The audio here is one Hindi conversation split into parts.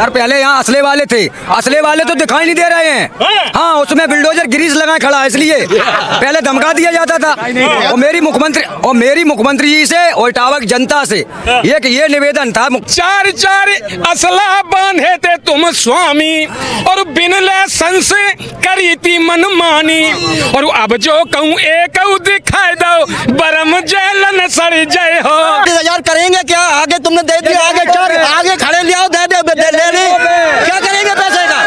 सर पहले यहाँ असले वाले थे, असले वाले तो दिखाई नहीं दे रहे हैं। हाँ उसमें बिल्डोजर ग्रीस लगाए खड़ा है, इसलिए पहले धमका दिया जाता था। और मेरी मुख्यमंत्री जी से और इटावा की जनता से ये निवेदन था। चार चार असला बांधे थे तुम स्वामी और बिन लाइसेंस करी थी मनमानी, और अब जो कहूँ एक दिखाई दो बरम जेलन सड़ जय हो। 20,000 करेंगे क्या? आगे तुमने दे दिया, आगे चल आगे खड़े ले आओ, दे ले क्या करेंगे पैसे का?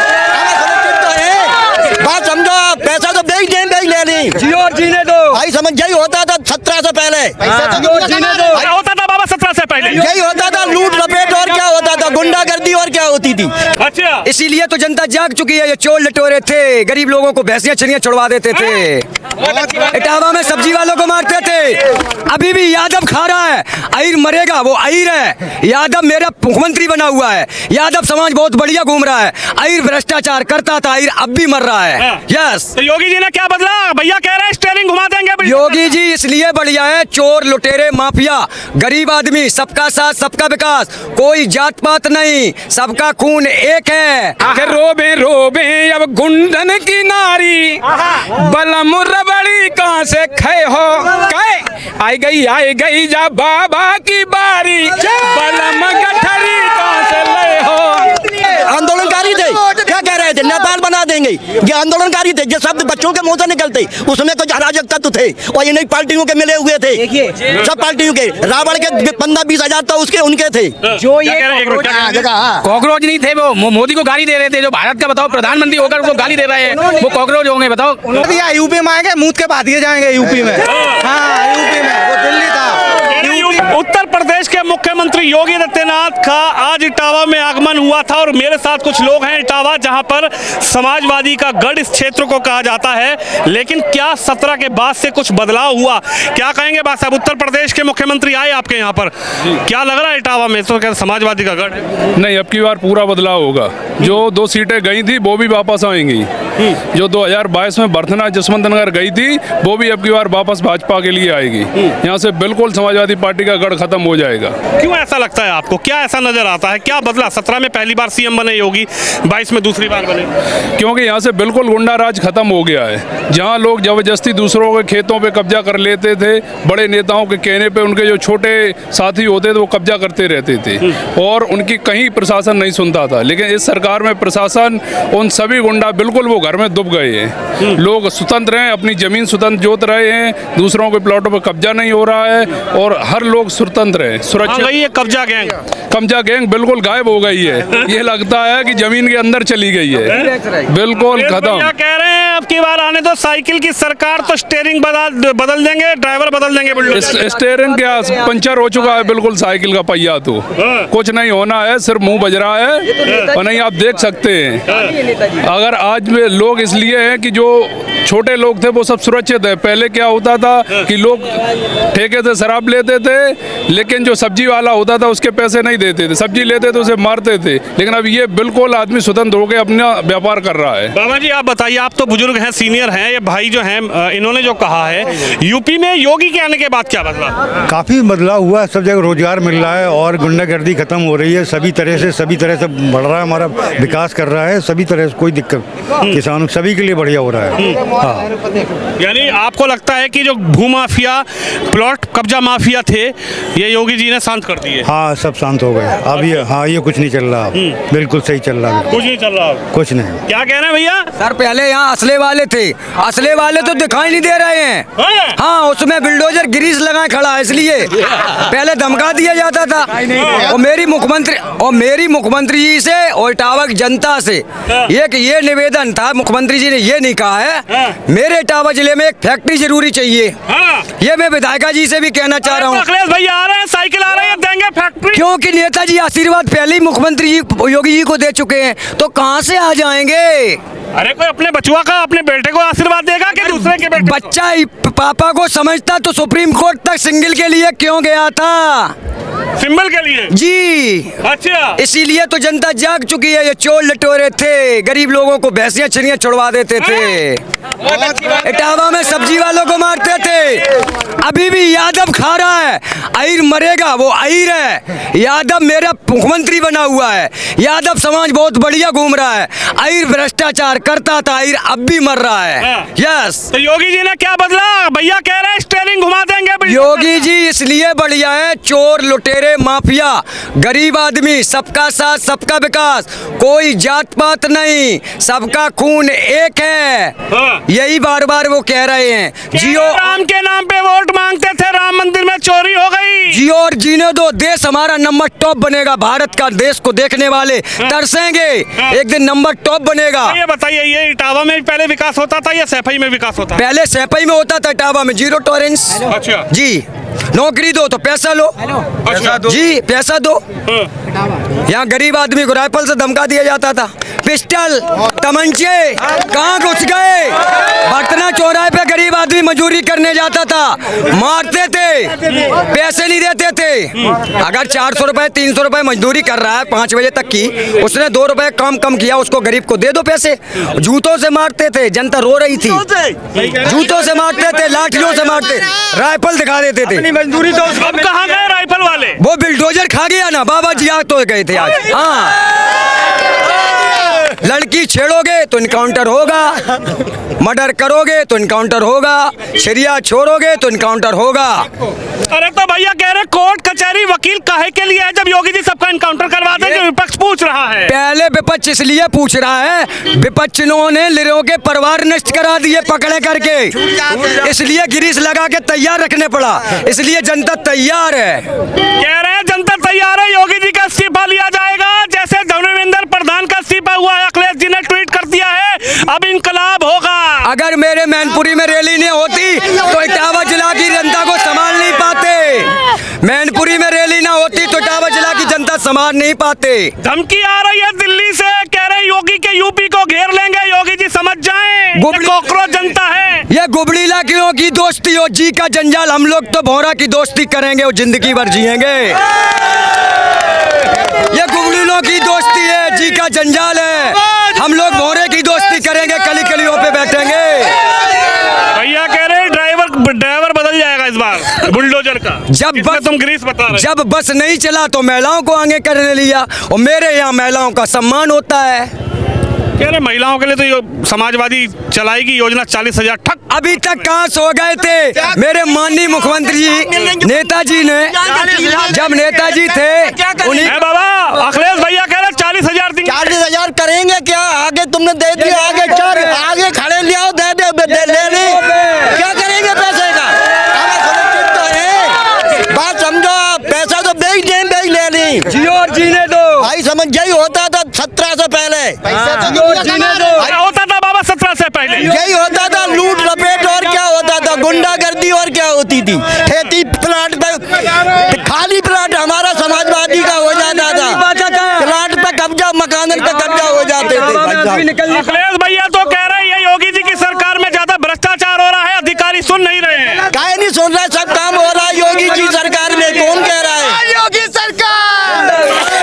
तो है बात समझो, पैसा तो दे ही ले नहीं। जियो और जीने दो भाई समझ यही होता था 17 से पहले, क्या होता था बाबा 17 से पहले? यही होता था, लूट लपेट और क्या होता था, गुंडागर्दी और क्या होती थी। अच्छा, इसीलिए तो जनता जाग चुकी है। ये चोर लटोरे थे, गरीब लोगों को भैंसियां छड़ियां छुड़वा देते थे, इटावा में सब्जी वालों को मारते थे। अभी भी यादव खा रहा है, अहिर मरेगा, वो अहिर है। यादव मेरा मुख्यमंत्री बना हुआ है, यादव समाज बहुत बढ़िया घूम रहा है। अहिर भ्रष्टाचार करता था, अहिर अब भी मर रहा है। यस, तो योगी जी ने क्या बदला? भैया कह रहे हैं स्टीयरिंग घुमा देंगे। योगी जी इसलिए बढ़िया है, चोर लुटेरे माफिया गरीब आदमी, सबका साथ सबका विकास, कोई जात पात नहीं, सबका खून एक है। रोबे रोबे अब गुंडन की नारी, बलम रबड़ी कहाँ से खे हो कहे, आई गई जा बाबा की बारी, बलम गठरी कहाँ से ले हो। आंदोलनकारी थे, क्या कह रहे थे? नेपाल बना देंगे। ये आंदोलनकारी थे, ये शब्द बच्चों के मुंह से निकलते, उसमें कुछ अराजक तत्व थे और इन्हीं पार्टियों के मिले हुए थे, सब पार्टियों के। रावण के 15-20 हजार तो उसके उनके थे। जो ये कॉकरोच नहीं थे, वो मोदी को गाली दे रहे थे। जो भारत का बताओ प्रधानमंत्री होकर उनको गाली दे रहे हैं, वो कॉकरोच होंगे बताओ? यूपी में आएंगे, मूत के बाद दिए जाएंगे यूपी में। हाँ यूपी में, वो दिल्ली था। उत्तर प्रदेश के मुख्यमंत्री योगी आदित्यनाथ का आज इटावा में आगमन हुआ था और मेरे साथ कुछ लोग हैं इटावा, जहां पर समाजवादी का गढ़ इस क्षेत्र को कहा जाता है। लेकिन क्या 17 के बाद से कुछ बदलाव हुआ? क्या कहेंगे बात साहब? उत्तर प्रदेश के मुख्यमंत्री आए आपके यहाँ पर, क्या लग रहा है इटावा में तो क्या समाजवादी का गढ़? नहीं, अब की बार पूरा बदलाव होगा। जो 2 सीटें गई थी वो भी वापस आएंगी। जो 2022 में बर्थना जसवंत नगर गई थी वो भी अब की बार वापस भाजपा के लिए आएगी। यहाँ से बिल्कुल समाजवादी पार्टी का गढ़ खत्म हो जाएगा। क्यों ऐसा लगता है आपको? क्या ऐसा नजर आता है? क्या बदला? 17 में पहली बार सीएम बने योगी, 22 में दूसरी बार बने। क्योंकि यहाँ से बिल्कुल गुंडा राज खत्म हो गया है। जहाँ लोग जबरदस्ती दूसरों के खेतों पे कब्जा कर लेते थे, बड़े नेताओं के कहने पे उनके जो छोटे साथी होते थे वो कब्जा करते रहते थे और उनकी कहीं प्रशासन नहीं सुनता था। लेकिन इस सरकार में प्रशासन, उन सभी गुंडा बिल्कुल वो घर में डूब गए हैं। लोग स्वतंत्र हैं, अपनी जमीन स्वतंत्र जोत रहे हैं, दूसरों के प्लॉटों पर कब्जा नहीं हो रहा है और हर लोग स्वतंत्र है, सुरक्षित। ये कब्जा गैंग बिल्कुल गायब हो गई है। ये लगता है कि जमीन के अंदर चली गई है, बिल्कुल खत्म। क्या कह रहे हैं अब की बार आने तो साइकिल की सरकार, तो स्टीयरिंग बदल देंगे, ड्राइवर बदल देंगे। स्टीयरिंग क्या पंचर हो चुका है बिल्कुल साइकिल का पहिया, तो कुछ नहीं होना है, सिर्फ मुंह बज रहा है। और नहीं, आप देख सकते हैं अगर आज में लोग इसलिए हैं कि जो छोटे लोग थे वो सब सुरक्षित है। पहले क्या होता था कि लोग ठेके से शराब लेते थे, लेकिन जो सब्जी वाला होता था उसके पैसे नहीं देते थे, सब्जी लेते तो उसे मारते थे। लेकिन अब ये बिल्कुल आदमी स्वतंत्र होकर अपना व्यापार कर रहा है। बाबा जी आप बताइए, आप तो बुजुर्ग हैं, सीनियर हैं, ये भाई जो हैं इन्होंने जो कहा है यूपी में योगी के आने के बाद क्या बदला? काफ़ी बदलाव हुआ है, सब जगह रोजगार मिल रहा है और गुंडागर्दी खत्म हो रही है। सभी तरह से बढ़ रहा है, हमारा विकास कर रहा है सभी तरह से, कोई दिक्कत किसानों सभी के लिए बढ़िया हो रहा है। हाँ, यानी आपको लगता है कि जो भूमाफिया, प्लॉट कब्जा माफिया थे, ये योगी जी ने शांत कर दिए? हाँ, सब शांत हो गए अब। ये कुछ नहीं चल रहा, बिल्कुल सही चल रहा है। कुछ नहीं चल रहा, कुछ नहीं। क्या कह रहे हैं भैया? सर पहले यहाँ असले वाले थे, असले वाले तो दिखाई नहीं दे रहे हैं। हाँ उसमें बिल्डोजर ग्रीस लगाए खड़ा है, इसलिए पहले धमका दिया जाता था। और मेरी मुख्यमंत्री जी से और इटावा की जनता से ये निवेदन था, मुख्यमंत्री जी ने ये नहीं कहा है मेरे इटावा जिले में एक फैक्ट्री जरूरी चाहिए। ये मैं विधायिका जी से भी कहना चाह रहा हूँ। अखिलेश भैया आ रहे हैं, साइकिल आ रहे हैं, देंगे फैक्ट्री। क्योंकि नेताजी आशीर्वाद पहले ही मुख्यमंत्री जी योगी जी को दे चुके हैं, तो कहाँ से आ जाएंगे? अरे कोई अपने बचुआ का, अपने बेटे को आशीर्वाद देगा कि दूसरे के बेटे? बच्चा पापा को समझता तो सुप्रीम कोर्ट तक सिंगल के लिए क्यों गया था? सिंबल के लिए जी, अच्छा। इसीलिए तो जनता जाग चुकी है। ये चोर लटोरे थे, गरीब लोगों को भैंसियां छड़ियां छुड़वा देते थे, इटावा में सब्जी वालों को मारते थे। अभी भी यादव खा रहा है, अहिर मरेगा, वो अहिर है। यादव मेरा मुख्यमंत्री बना हुआ है, यादव समाज बहुत बढ़िया घूम रहा है। अहिर भ्रष्टाचार करता था, अहिर अब भी मर रहा है। यस, तो योगी जी ने क्या बदला? भैया कह रहे हैं स्टीयरिंग घुमा देंगे। योगी जी इसलिए बढ़िया है, चोर लुटेरे माफिया, गरीब आदमी, सबका साथ सबका विकास, कोई जात पात नहीं, सबका खून एक है। यही बार बार वो कह रहे हैं। जियो राम के नाम पे वोट मांगते थे, राम मंदिर में चोरी हो गई। जियो और जीने दो, देश हमारा नंबर टॉप बनेगा। भारत का देश को देखने वाले तरसेंगे, एक दिन नंबर टॉप बनेगा। ये बताइए, ये इटावा में पहले विकास होता था या सैफई में विकास होता? पहले सैफई में होता था, इटावा में जीरो टॉलरेंस। अच्छा जी, नौकरी दो तो पैसा लो। अच्छा जी, पैसा दो। यहाँ गरीब आदमी को राइफल से धमका दिया जाता था, पिस्टल तमंचे कहाँ घुस गए? भटना चौराहे पे गरीब आदमी मजदूरी करने जाता था, मारते थे, पैसे नहीं देते थे। अगर 400 रुपए 300 रुपए मजदूरी कर रहा है 5 बजे तक की, उसने 2 रुपए काम कम किया, उसको गरीब को दे दो पैसे। जूतों से मारते थे, जनता रो रही थी। जूतों से मारते थे, लाठियों से मारते, राइफल दिखा देते थे। मजदूरी तो अब कहाँ गए राइफल वाले? वो बिल्डोजर खा गया ना, बाबा जी आज तो गए थे आज। हाँ, लड़की छेड़ोगे तो इनकाउंटर होगा, मर्डर करोगे तो इनकाउंटर होगा, शरिया छोड़ोगे तो इनकाउंटर होगा। अरे तो भैया कह रहे कोर्ट कचहरी वकील काहे के लिए है जब योगी जी सबका इनकाउंटर करवा देंगे? विपक्ष पूछ रहा है। पहले विपक्ष इसलिए पूछ रहा है, विपक्षियों ने निरीहों के परिवार नष्ट करा दिए पकड़े करके, इसलिए गिरीश लगा के तैयार रखने पड़ा, इसलिए जनता तैयार है। कह रहे हैं जनता तैयार है, योगी जी का इस्तीफा लिया जाएगा। जैसे धर्मेंद्र प्रधान का इस्तीफा हुआ है, अखिलेश जी ने ट्वीट कर दिया है, अब इनकलाब होगा। अगर मेरे मैनपुरी में रैली नहीं होती तो इटावा जिला की जनता को संभाल नहीं पाते। मैनपुरी में रैली ना होती तो इटावा जिला की जनता संभाल नहीं पाते। धमकी आ रही है दिल्ली से, कह रहे योगी के यूपी को घेर लेंगे, योगी जी समझ जाएं, कॉकरोच जनता है। ये गुबड़ी लाखियों की दोस्ती हो, जी का जंजाल, हम लोग तो भौरा की दोस्ती करेंगे और जिंदगी भर जिएंगे। ये गुबड़ियों की दोस्ती है, जी का जंजाल है, हम लोग भौरे की दोस्ती करेंगे, कली कलियों पे बैठेंगे। भैया कह रहे ड्राइवर बदल जाएगा इस बार बुलडोजर का। जब बस तुम ग्रीस बता रहे, जब बस नहीं चला तो महिलाओं को आगे करने लिया, और मेरे यहाँ महिलाओं का सम्मान होता है। कह रहे महिलाओं के लिए तो समाजवादी चलाएगी योजना 40,000 ठक। अभी तक कहाँ सो गए थे मेरे माननीय मुख्यमंत्री जी, नेताजी ने, जब नेताजी थे उन्हीं। बाबा अखिलेश भैया कह रहे 40,000 देंगे। 40,000 करेंगे क्या? आगे तुमने दे दिया, आगे चार आगे खड़े ले आओ, दे ले ली, क्या करेंगे पैसे का? हमें सुनिश्चित तो है, बात समझो, पैसा तो बेच ले ली, जियो और जीने दो। भाई समझ यही होता था 17 से पहले, होता था बाबा 17 से पहले, यही होता था, लूट लपेट, और क्या होता था, गुंडागर्दी, और क्या होती थी, खेती प्लाट पे, खाली प्लाट हमारा समाजवादी का हो जाता था, प्लाट पे कब्जा, मकान पे कब्जा हो जाते थे। अखिलेश भैया तो कह रहे हैं योगी जी की सरकार में ज्यादा भ्रष्टाचार हो रहा है, अधिकारी सुन नहीं रहे हैं। काहे नहीं सुन रहा? सब काम हो रहा है योगी जी सरकार में, कौन कह रहा है? योगी सरकार,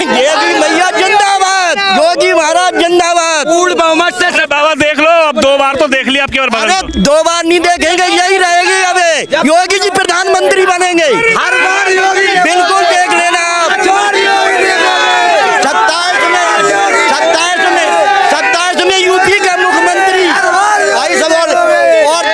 योगी भैया जिंदाबाद, योगी महाराज जिंदाबाद। पूर्ण बहुमत से बाबा देख लो, अब 2 बार तो देख लिया, अब की बार बदल अरे 2 बार नहीं देखेंगे, यही रहेगी। अब योगी जी प्रधानमंत्री बनेंगे, हर बार योगी, बिल्कुल देख लेना आप। 27 में यूपी का मुख्यमंत्री, भाई सब, और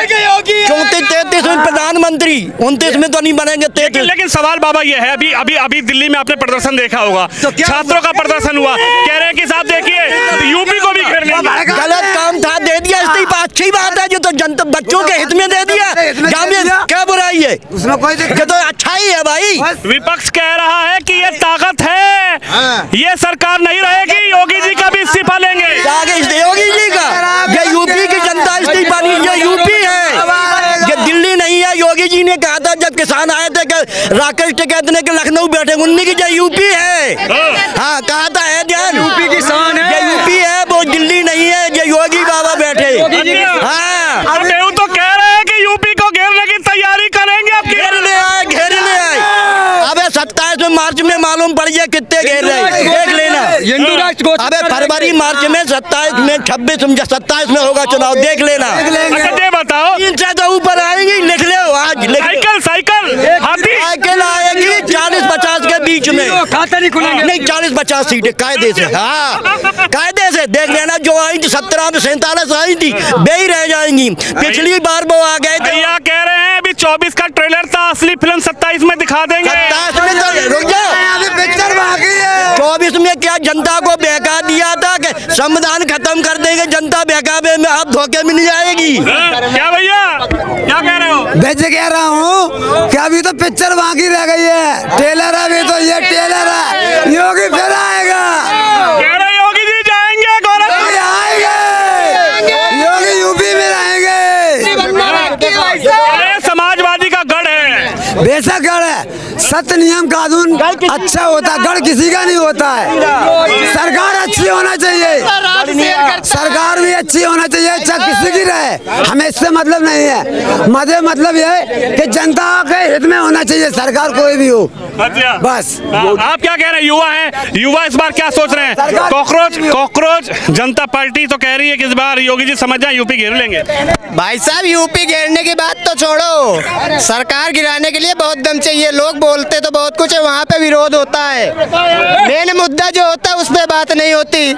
34-33 में प्रधानमंत्री, 29 में तो नहीं बनेंगे, 33। लेकिन सवाल बाबा ये है, अभी दिल्ली में आपने प्रदर्शन देखा होगा, छात्रों का प्रदर्शन हुआ, कह रहे हैं कि साहब देखिए यूपी को भी घेर लेंगे। गलत काम था, दे दिया इस्तीफा, अच्छी बात है, जो तो जनता बच्चों के हित में दे दिया, क्या बुराई है उसमें? कोई ये तो अच्छा ही है भाई। विपक्ष कह रहा है कि ये ताकत है, ये सरकार नहीं रहेगी, योगी जी का भी इस्तीफा लेंगे। योगी जी का, ये यूपी की जनता इस्तीफा नहीं, ये यूपी है, ये दिल्ली नहीं है। योगी जी ने कहा था जब किसान आए थे कि राकेश टिकैत ने के लखनऊ बैठे, उन्हीं की जो यूपी है। हाँ कहा था, है ध्यान, यूपी की शान है, ये यूपी है, वो दिल्ली नहीं है, ये योगी बाबा बैठे। हाँ तो कह रहे हैं कि यूपी को घेरने की तुम्हें मार्च में मालूम पड़ जाए कितने घेर रहे, देख लेना। हिंदू राष्ट्र को अबे फरवरी मार्च में 27 में 27 में होगा चुनाव, देख लेना। अच्छा ये बताओ, 3 से तो ऊपर आएंगी, लिख ले आज, लिख ले। साइकिल हाथी साइकिल आएगी 40-50 के बीच में, खाता नहीं खुलेंगे। नहीं 40-50 सीटें कायदे से, हाँ कायदे से देख लेना। जो आई थी 17 में 47 आई थी, बे ही रह जाएंगी। पिछली बार वो आ गए थे, भैया कह रहे हैं अभी 24 का ट्रेलर था, असली फिल्म 27 में दिखा देंगे। 27 में तो रुक जाओ, अभी पिक्चर बाकी है। 24 में क्या जनता को बहका दिया था कि संविधान खत्म कर देंगे, जनता बहकावे में आप धोखे में नहीं जाएगी। क्या भैया क्या कह रहे हो? बेच कह रहा हूँ कि अभी तो पिक्चर बाकी रह गई है, ट्रेलर अभी तो ये ट्रेलर है, योगी फिर आएगा। कह रहे योगी जी जाएंगे गोरखपुर, योगी आएंगे, योगी यूपी में रहेंगे। अरे समाजवादी का गढ़ है। बेशक गढ़ है, सत्य नियम कानून अच्छा होता है, गढ़ किसी का नहीं होता है। सरकार अच्छी होना चाहिए, सरकार भी अच्छी होना चाहिए, चाहे किसी की रहे, हमें इससे मतलब नहीं है। मुझे मतलब ये है कि जनता के हित में होना चाहिए, सरकार कोई भी हो। अच्छा बस आप क्या कह रहे हैं? युवा हैं, युवा इस बार क्या सोच रहे हैं? कॉकरोच जनता पार्टी तो कह रही है कि इस बार योगी जी समझ जाए यूपी घेर लेंगे। भाई साहब यूपी घेरने की बात तो छोड़ो, सरकार गिराने के लिए बहुत दम चाहिए। लोग बोलते तो बहुत कुछ है, वहाँ पे विरोध होता है। मेन मुद्दा जो होता है उस पे बात नहीं होती,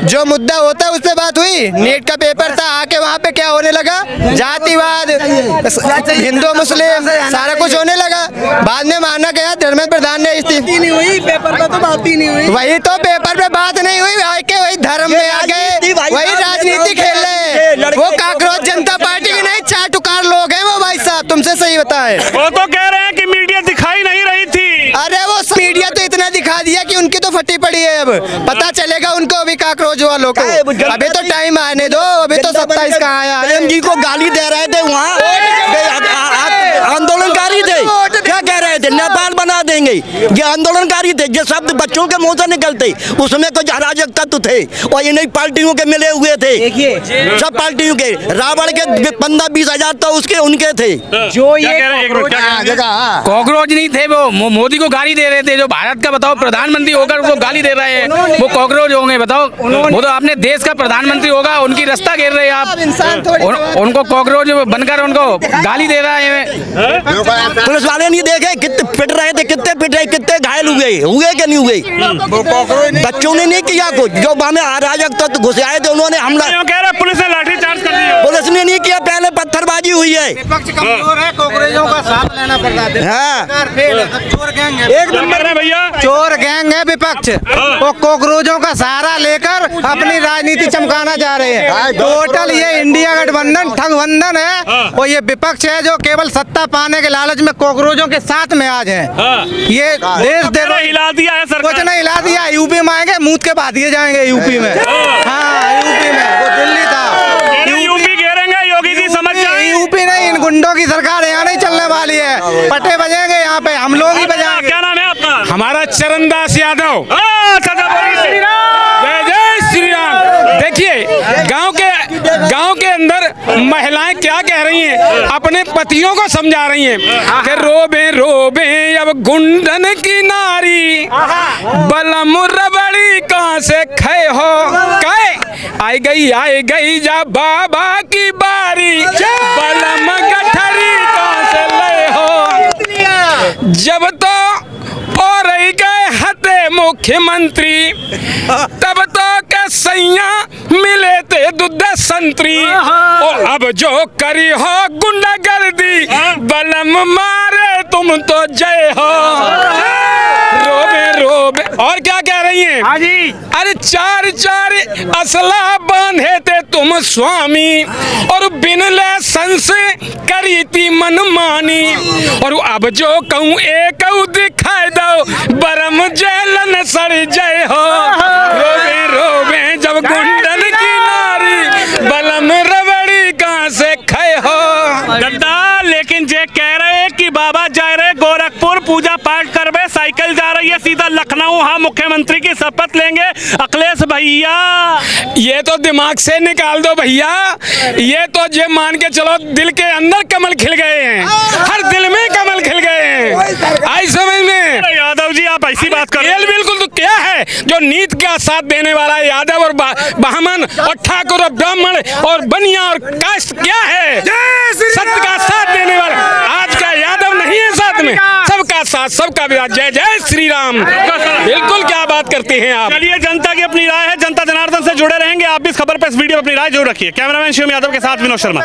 जो मुद्दा होता है उस पे बात हुई। नीट का पेपर था, आके वहाँ पे क्या होने लगा, जातिवाद, हिंदू मुस्लिम सारा कुछ होने लगा। बाद में माना गया, धर्मेंद्र प्रधान ने इस्तीफा नहीं हुई, पेपर पे तो बात ही नहीं हुई। वही तो पेपर पे बात नहीं हुई, आके वही धर्म में आ गए, वही राजनीति खेल रहे। वो काकरोच जनता पार्टी के नहीं, चाटुकार लोग हैं वो। भाई साहब तुमसे सही बताए, वो तो कह रहे हैं कि मीडिया दिखाई नहीं रही थी। अरे वो मीडिया तो इतना दिखा दिया कि उनकी तो फटी पड़ी है। अब पता चलेगा उनको अभी काकरोच वालों को, अभी तो टाइम आने दो, अभी तो 27 का आया है। जी को गाली दे रहे थे वहाँ, आंदोलनकारी थे, क्या कह रहे थे, नेपाल बना देंगे। ये आंदोलनकारी थे, ये शब्द बच्चों के मुंह से निकलते, उसमें कुछ अराजक तत्व थे और ये नई पार्टियों के मिले हुए थे, सब पार्टियों के। रावण के 15-20 हजार तो उसके उनके थे। जो क्या कह रहे हैं? एक मिनट, क्या कह रहे हैं? कॉकरोच नहीं थे, वो मोदी को गाली दे रहे थे। जो भारत का बताओ प्रधानमंत्री होकर वो गाली दे रहे हैं, वो कॉकरोच होंगे? बताओ, वो तो अपने देश का प्रधानमंत्री होगा, उनकी रास्ता घेर रहे हैं आप, उनको कॉकरोच बनकर उनको गाली दे रहे हैं। पुलिस वाले नहीं देखे कितने पिट रहे थे, कितने पिट रहे, कितने घायल हुए कि नहीं हुए? बच्चों ने नहीं किया कुछ, जो में अराजक तत्व घुसे आए थे उन्होंने हमला। कह रहे पुलिस ने लाठी चार्ज कर दिया, पुलिस ने नहीं किया, पहले पत्थरबाजी हुई है। कमजोर है, कांग्रेसों का साथ लेना पड़ता है। हाँ। चोर गैंग है, एक नंबर है भैया, चोर गैंग है विपक्ष, वो कॉकरोचों का सहारा लेकर अपनी राजनीति चमकाना चाह रहे हैं। टोटल ये इंडिया गठबंधन ठगबंधन है, और ये विपक्ष है जो केवल सत्ता पाने के लालच में कॉकरोचों के साथ में आज है। ये देश हिला दिया है सरकार, कुछ नहीं हिला दिया। यूपी में आएंगे, मूत के बाद दिए जाएंगे यूपी में। हाँ यूपी में, वो दिल्ली था, यूपी घेरेंगे, योगी जी समझ जाएंगे। यूपी नहीं, इन गुंडों की सरकार यहाँ नहीं चलने वाली है। पटे बजेंगे यहाँ पे, हम लोग ही बजाएंगे। क्या नाम है आपका? हमारा चरणदास यादव। जय जय श्री राम। देखिए गांव के अंदर महिलाएं क्या कह रही हैं, अपने पतियों को समझा रही हैं कि रोबे रोबे अब गुंडन की नारी, बलम रबड़ी कहाँ से खे हो, कहे आई गई जा बाबा की बारी, बलम गठरी कहाँ से ले हो। जब तो और रही गए हते मुख्यमंत्री, तब तो के सैया मिले थे दूध संतरी, और अब जो करी हो गुंडागर्दी, बलम मारे तुम तो जय हो। रोबे और क्या कह रही हैं? हाँ जी, अरे चार असला बांधे थे तुम स्वामी, और बिन लाइसेंस करी थी मनमानी, और अब जो कहूँ एक दिखाई दो, बरम जेलन सड़ जय हो। रोबे जब गुंडन की नारी, बलम रबड़ी कहाँ से खे हो। गद्दा, लेकिन जे कह रहे हैं कि बाबा जा रहे गोरखपुर पूजा पाठ करवे, साइकिल जा रही है सीधा लखनऊ वहां मुख्यमंत्री की शपथ लेंगे अखिलेश भैया। ये तो दिमाग से निकाल दो भैया, ये तो ये मान के चलो दिल के अंदर कमल खिल गए हैं, हर दिल में कमल खिल गए हैं। आई समझ में? यादव जी आप ऐसी बात कर रहे हैं। बिल्कुल, तो क्या है जो नीत का साथ देने वाला यादव और ब्राह्मण और ठाकुर और ब्राह्मण और बनिया और कास्ट क्या है, सत्य का साथ देने वाला आज का यादव नहीं है साथ में, सबका साथ सबका विराज। जय जय श्री राम। बिल्कुल, क्या बात करते हैं आप। चलिए, जनता की अपनी राय है, जनता जनार्दन से जुड़े रहेंगे। आप भी इस खबर पर, इस वीडियो पर अपनी राय जरूर रखिए। कैमरामैन शिवम यादव के साथ विनोद शर्मा।